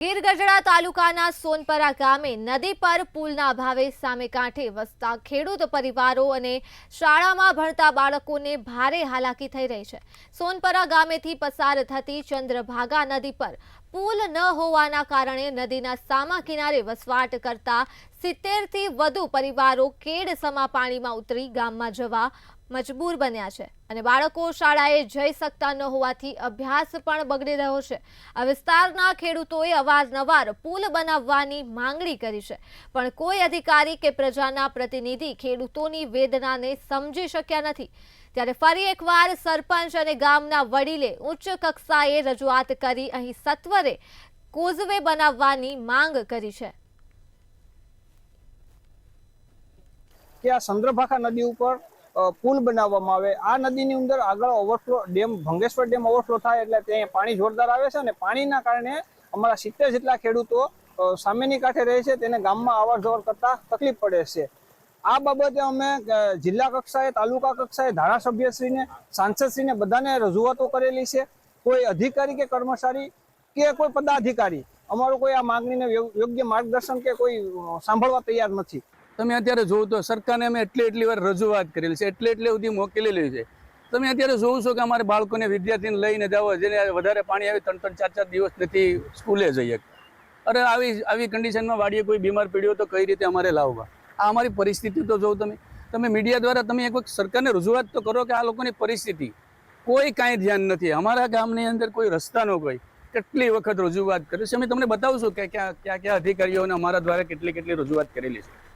ગીર ગઢડા તાલુકાના સોનપરા ગામે નદી પર પુલના અભાવે સામે કાંઠે વસતા ખેડૂત પરિવારો અને શાળામાં ભણતા બાળકોને ભારે હાલાકી થઈ રહી છે। સોનપરા ગામેથી પસાર થતી ચંદ્રભાગા નદી પર પુલ ન હોવાના કારણે નદીના સામા કિનારે વસવાટ કરતા 70 થી વધુ પરિવારો કેડસમા પાણીમાં ઉતરી ગામમાં જવા મજબૂર બન્યા છે અને બાળકો શાળાએ જઈ શકતા ન હોવાથી અભ્યાસ પણ બગડી રહ્યો છે। આ વિસ્તારના ખેડૂતોએ અવારનવાર પુલ બનાવવાની માંગણી કરી છે, પણ કોઈ અધિકારી કે પ્રજાના પ્રતિનિધિ ખેડૂતોની વેદનાને સમજી શક્યા નથી। ત્યારે ફરી એકવાર સરપંચ અને ગામના વડીલે ઉચ્ચ કક્ષાએ રજૂઆત કરી અહીં સત્વરે કોઝવે બનાવવાની માંગ કરી છે। કે આ ચંદ્રભાગા નદી ઉપર પુલ બનાવવામાં આવે। આ નદીની અંદર આગળ ઓવરફ્લો ડેમ ભંગેશ્વર ડેમ ઓવરફ્લો થાય એટલે ત્યાં પાણી જોરદાર આવે છે અને પાણીના કારણે અમારા 70 જેટલા ખેડૂતો સામેની કાંઠે રહે છે, તેને ગામમાં અવર જવર કરતા તકલીફ પડે છે। આ બાબતે અમે જિલ્લા કક્ષાએ, તાલુકા કક્ષાએ ધારાસભ્યશ્રીને, સાંસદશ્રીને બધાને રજૂઆતો કરેલી છે। કોઈ અધિકારી કે કર્મચારી કે કોઈ પદાધિકારી અમારું કોઈ આ માંગણીને યોગ્ય માર્ગદર્શન કે કોઈ સાંભળવા તૈયાર નથી। તમે અત્યારે જોવો તો સરકારને અમે એટલી વાર રજૂઆત કરેલી છે, એટલે સુધી મોકલેલી છે। તમે અત્યારે જોવો છો કે અમારે બાળકોને વિદ્યાર્થીને લઈને જાવ, જેને વધારે પાણી આવે 3-3, 4-4 દિવસ નથી સ્કૂલે જઈએ। અરે આવી કન્ડિશનમાં વાડીએ કોઈ બીમાર પડ્યો તો કઈ રીતે અમારે લાવવા? આ અમારી પરિસ્થિતિ તો જોવો તમે મીડિયા દ્વારા તમે એક વખત સરકારને રજૂઆત તો કરો કે આ લોકોની પરિસ્થિતિ કોઈ કાંઈ ધ્યાન નથી। અમારા ગામની અંદર કોઈ રસ્તાનો કોઈ કેટલી વખત રજૂઆત કરી છે, અમે તમને બતાવશું કે ક્યાં અધિકારીઓને અમારા દ્વારા કેટલી રજૂઆત કરેલી છે।